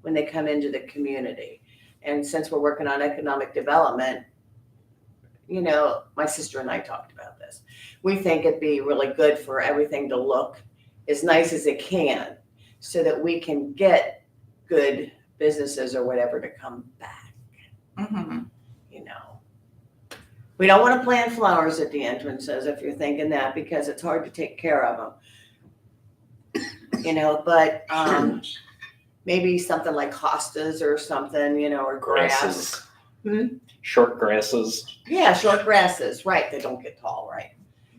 when they come into the community. And since we're working on economic development, you know, my sister and I talked about this. We think it'd be really good for everything to look as nice as it can so that we can get good businesses or whatever to come back, Mhm. you know. We don't want to plant flowers at the entrances if you're thinking that, because it's hard to take care of them. You know, but maybe something like hostas or something, you know, or grass. Grasses. Short grasses. Yeah, short grasses, right, they don't get tall, right?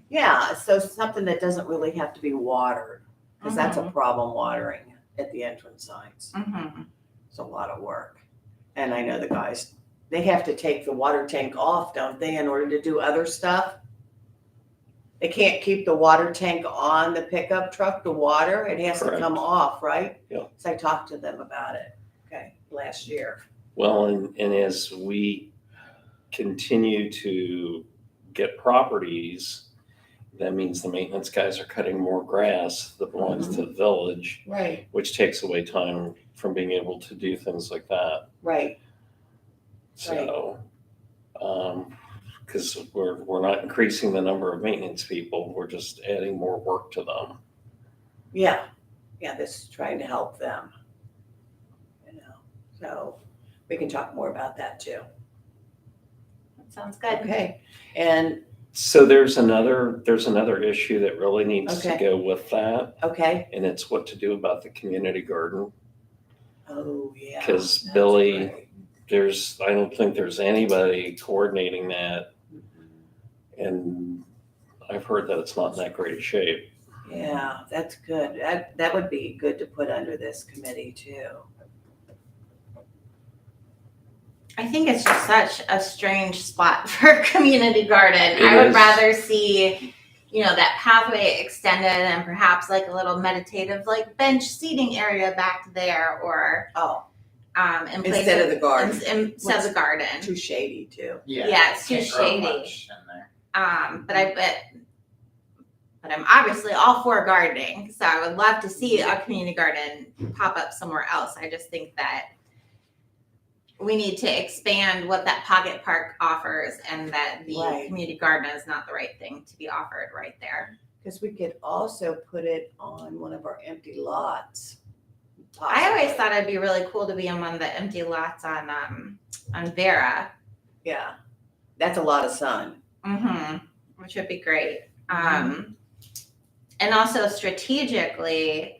Yeah, so something that doesn't really have to be watered, because that's a problem, watering at the entrance signs. Mhm. It's a lot of work. And I know the guys, they have to take the water tank off, don't they, in order to do other stuff? They can't keep the water tank on the pickup truck, the water, it has to Correct. come off, right? Yeah. So I talked to them about it, okay, last year. Well, and as we continue to get properties, that means the maintenance guys are cutting more grass that belongs to the village, Right. which takes away time from being able to do things like that. Right, So, because we're not increasing the number of maintenance people, we're just adding more work to them. yeah, this is trying to help them, you know, so we can talk more about that too. That sounds good. Okay, and, So there's another issue that really needs to Okay. go with that, okay, and it's what to do about the community garden. oh, yeah. 'Cause that's Billy- right. I don't think there's anybody coordinating that, and I've heard that it's not in that great a shape. Yeah, that's good, that would be good to put under this committee too. I think it's just such a strange spot for a community garden. It I would is. rather see, that pathway extended and perhaps like a little meditative, like bench seating area back there, or Oh, in place instead of the garden, instead of the garden. too shady too. Yeah, it's too can't grow shady. much in there. But I'm obviously all for gardening, so I would love to see a community garden pop up somewhere else. I just think that we need to expand what that pocket park offers, and that the Right. community garden is not the right thing to be offered right there. Because we could also put it on one of our empty lots. I always possibly. thought it'd be really cool to be on one of the empty lots on Vera, Yeah, that's a lot of sun. which would be great. And also strategically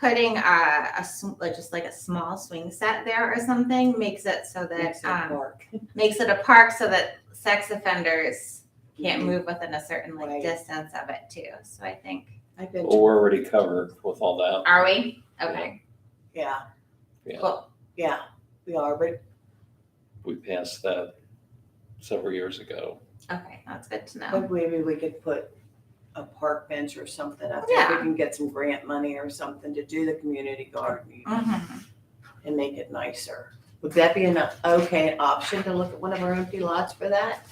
putting just like a small swing set there or something makes it so that Next to the park. makes it a park so that sex offenders can't move within a certain Right. distance of it too. So I think, I've been, Well, we're already covered with all that. are we? Okay. yeah, Cool. yeah, we are, but We passed that several years ago. Okay, that's good to know. but maybe we could put a park bench or something up there. We Yeah. can get some grant money or something to do the community garden and make it nicer. Would that be an option to look at one of our empty lots for that?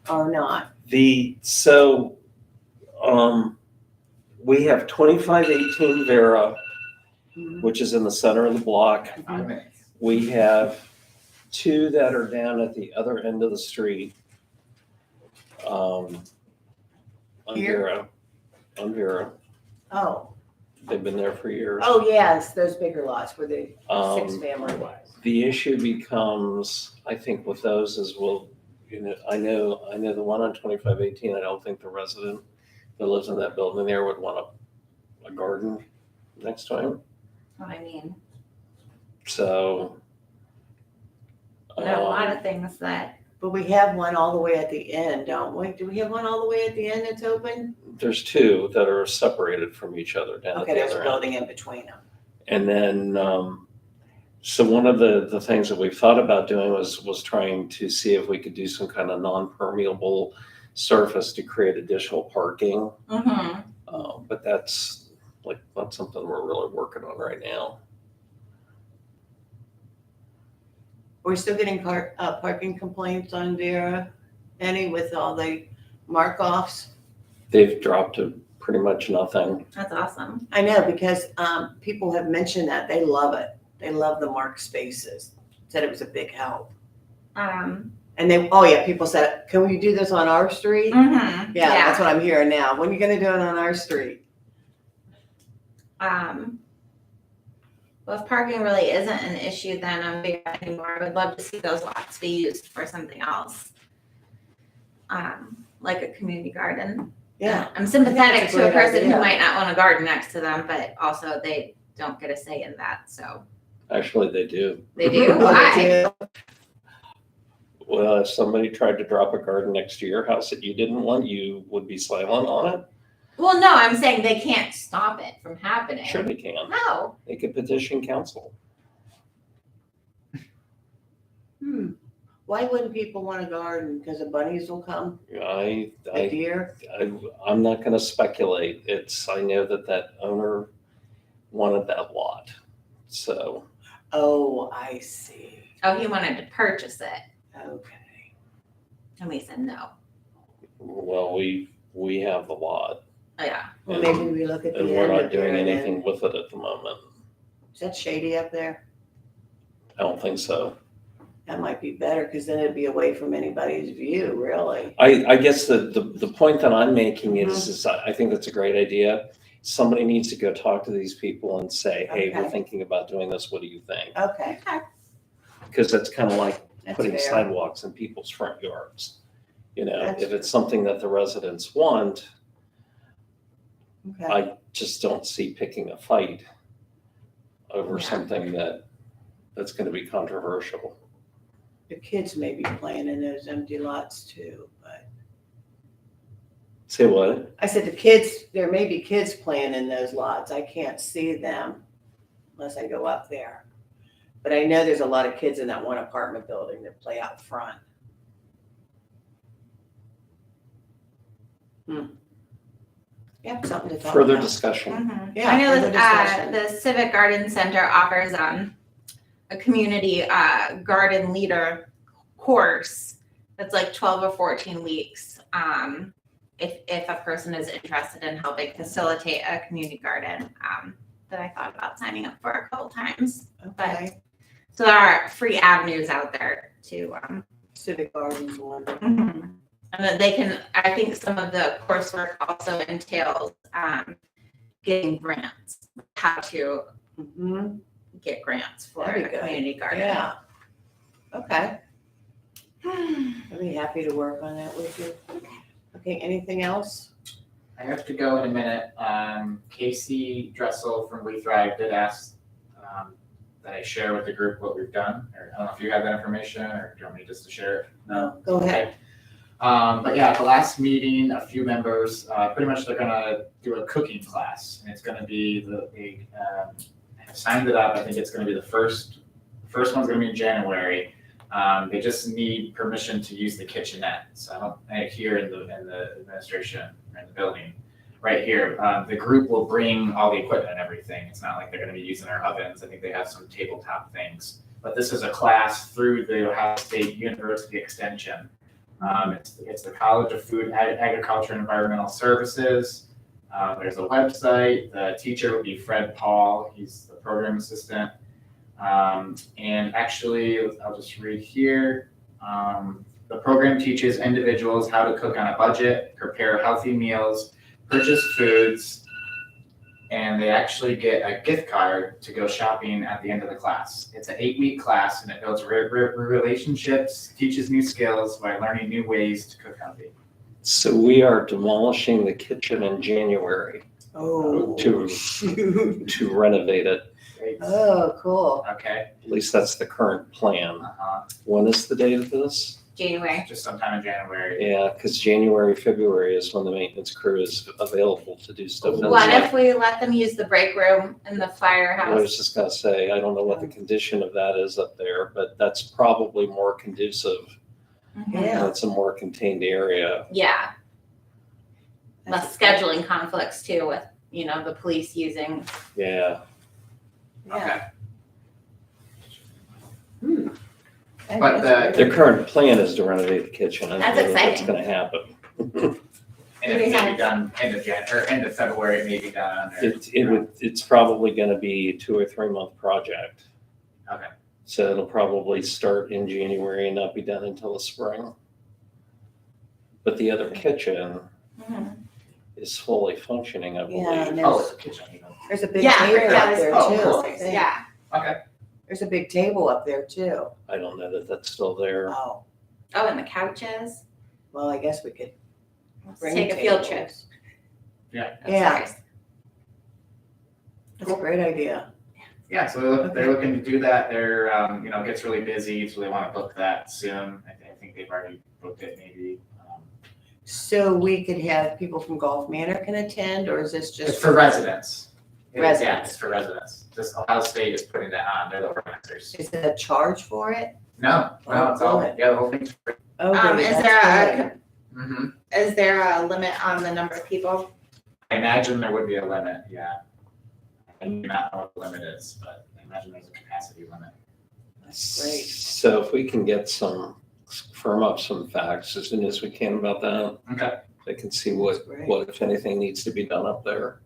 Or not? We have 2518 Vera, Mhm. which is in the center of the block. 5 minutes. We have two that are down at the other end of the street. On Here? Vera. Oh, They've been there for years. oh, yes, those bigger lots where the Um, 6-family. The issue becomes, I think with those is, I know the one on 2518, I don't think the resident that lives in that building there would want a garden next to him. I mean, So. there are a lot of things that, But we have one all the way at the end, don't we? Do we have one all the way at the end that's open? There's two that are separated from each other down at Okay, the there's a other end. building in between them. And then So one of the things that we thought about doing was trying to see if we could do some kind of non-permeable surface to create additional parking. Mm-hmm. But that's something we're really working on right now. We're still getting parking complaints on Vera, any with all the mark-offs? They've dropped to pretty much nothing. That's awesome. I know, because people have mentioned that. They love it. They love the marked spaces. Said it was a big help. And people said, can we do this on our street? Mm-hmm. Yeah, that's what I'm hearing now. When are you gonna do it on our street? Well, if parking really isn't an issue then on Vera anymore, I would love to see those lots be used for something else. Like a community garden. Yeah. I'm sympathetic that's a to a great person idea. who might not want a garden next to them, but also they don't get a say in that, so. Actually, they do. They do? Oh, Why? they do. Well, if somebody tried to drop a garden next to your house that you didn't want, you would be silent on it? Well, no, I'm saying they can't stop it from happening. Sure they can. No. They could petition council. Why wouldn't people want a garden? Because the bunnies will come, the I deer? I'm not gonna speculate. I know that owner wanted that lot. So, Oh, I see. Oh, he wanted to purchase it, Okay. and we said no. well, we have the lot Oh, yeah. Well, maybe we look at the and end we're of not doing there and then- anything with it at the moment. Is that shady up there? I don't think so. That might be better, because then it'd be away from anybody's view, really. I guess the point that I'm making is I think that's a great idea. Somebody needs to go talk to these people and say, hey, we're Okay. thinking about doing this. What do you think? Okay, Because that's kind of like that's putting fair. sidewalks in people's front yards. That's If it's something that the residents want, Okay. I just don't see picking a fight over Yeah. something that's going to be controversial. The kids may be playing in those empty lots too, but Say what? I said there may be kids playing in those lots. I can't see them unless I go up there. But I know there's a lot of kids in that one apartment building that play out front. Yeah, something to talk Further about. discussion. Mhm. Yeah, I know further that discussion. the Civic Garden Center offers a community garden leader course that's like 12 or 14 weeks. If a person is interested in helping facilitate a community garden, that I thought about signing up for a couple times. Okay, So there are free avenues out there to Civic Gardens one. and that they can, I think some of the coursework also entails getting grants, how to Mm-hmm. get grants for That'd be a good. community garden. Yeah. Okay. I'd be happy to work on that with you. Okay, anything else? I have to go in a minute. Casey Dressel from We Thrive did ask that I share with the group what we've done. Or I don't know if you have that information, or do you want me just to share it? No, go ahead. Okay. But yeah, at the last meeting, a few members, pretty much they're gonna do a cooking class, and it's gonna be they have signed it up. I think it's gonna be the first one's gonna be in January. They just need permission to use the kitchenette. So here in the administration or in the building, right here, the group will bring all the equipment and everything. It's not like they're gonna be using our ovens. I think they have some tabletop things. But this is a class through the Ohio State University Extension. It's the College of Food, Agriculture, and Environmental Services. There's a website. The teacher would be Fred Paul. He's the program assistant. And actually, I'll just read here. The program teaches individuals how to cook on a budget, prepare healthy meals, purchase foods, and they actually get a gift card to go shopping at the end of the class. It's an 8-week class, and it builds relationships, teaches new skills by learning new ways to cook healthy. So we are demolishing the kitchen in January Oh, to- shoot. to renovate it. Great. Oh, cool. Okay. At least that's the current plan. Uh-huh. When is the date of this? January. just sometime in January. Yeah, because January, February is when the maintenance crew is available to do stuff. What inside. if we let them use the break room in the I was firehouse? just gonna say, I don't know what the condition of that is up there, but that's probably more conducive. Yeah. It's a more contained area. Yeah, That's less scheduling conflicts too with, the police using. Yeah, Yeah. Okay. That But is the- great. their current plan is to renovate the kitchen. I That's don't know if exciting. That's gonna happen. And it may be done end of February, it may be done under. It's probably gonna be 2 or 3 month project. Okay. So it'll probably start in January and not be done until the spring. But the other kitchen Mhm. is fully functioning, I Yeah, and believe. Oh, there's, it's a kitchen even. there's a big Yeah, table yeah, up there oh, too. cool. I think. Yeah, Okay. There's a big table up there too. I don't know that that's still there. Oh, and the couches. well, I guess we could Let's bring take a field tables. trip Yeah. Yeah. upstairs. That's a great idea. Yeah, so they're looking to do that. They're, it gets really busy, so they want to book that soon. I think they've already booked it maybe. So we could have people from Golf Manor can attend, or is this It's just? for residents. Yeah, Residents. it's for residents. Just Ohio State is putting that on. They're the organizers. Is it a charge for it? No, it's all, good. yeah, the whole thing's free. Oh, Is good, there that's a- good. Mm-hmm. Is there a limit on the number of people? I imagine there would be a limit, yeah. I do not know what the limit is, but I imagine there's a capacity limit. That's great. So if we can firm up some facts as soon as we can about that, Okay. they can see That's great. what, if anything, needs to be done up there.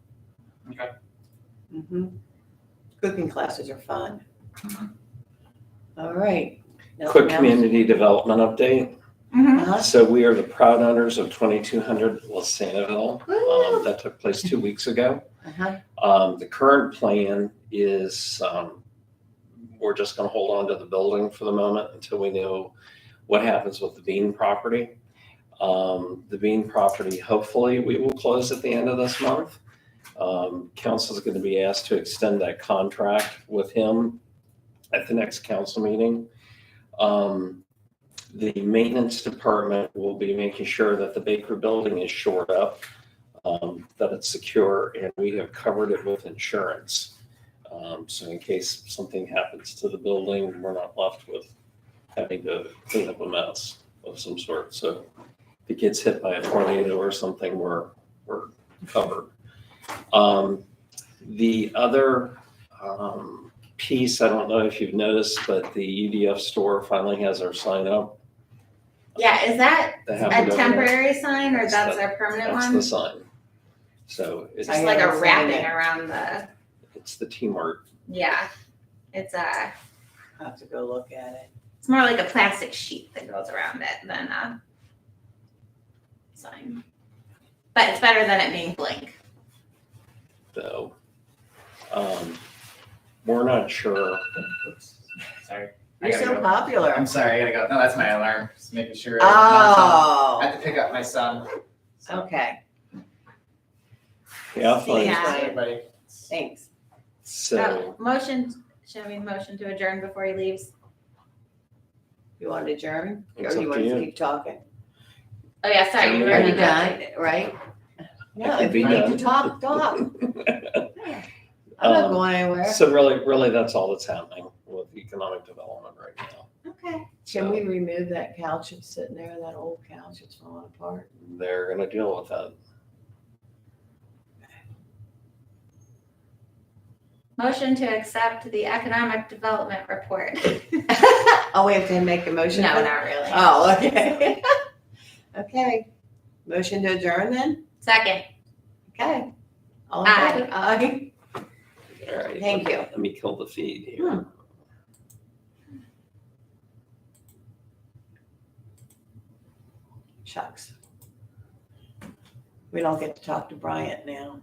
Mhm. Cooking classes are fun. Mhm. All right. Quick Nothing else? community development update. Mm-hmm. Uh-huh. So we are the proud owners of 2200 Lasanaville. Woo. That took place 2 weeks ago. Uh-huh. The current plan is we're just going to hold on to the building for the moment until we know what happens with the Bean property. The Bean property, hopefully, we will close at the end of this month. Council is going to be asked to extend that contract with him at the next council meeting. The maintenance department will be making sure that the Baker building is shored up, that it's secure, and we have covered it with insurance. So in case something happens to the building, we're not left with having to clean up a mess of some sort. So if it gets hit by a tornado or something, we're covered. The other piece, I don't know if you've noticed, but the UDF store finally has our sign up. Yeah, is that They a happened over- temporary sign or That's that's the- our permanent That's the one? sign. So it's, Just I like a haven't seen wrapping it. around the, it's the T-Mart. yeah. It's I'll have to go look at it. it's more like a plastic sheet that goes around it than a sign. But it's better than it being blank. So we're not sure. Oops, sorry. I You're gotta so go. popular. I'm sorry, I gotta go. No, that's my alarm. Just making sure. I Oh, have to pick up my son. So, okay. Yeah, See fine. ya. Bye, everybody. Thanks. So Should we motion to adjourn before he leaves? You want to adjourn? It's Or up you to want to you. keep talking? Oh, yeah, sorry. you were Are you gonna- done, right? No, can if be you need done. to talk. I'm not going anywhere. So really, that's all that's happening with economic development right now. Okay. Can we remove that couch that's sitting there, that old couch that's falling apart? They're gonna deal with that. Motion to accept the economic development report. Oh, we have to make a motion? No, for- not really. Oh, okay. Okay. Motion to adjourn then? Second. Okay. All in Aye. favor? Aye. All right. Thank you. Let me kill the feed here. Shucks. We don't get to talk to Bryant now.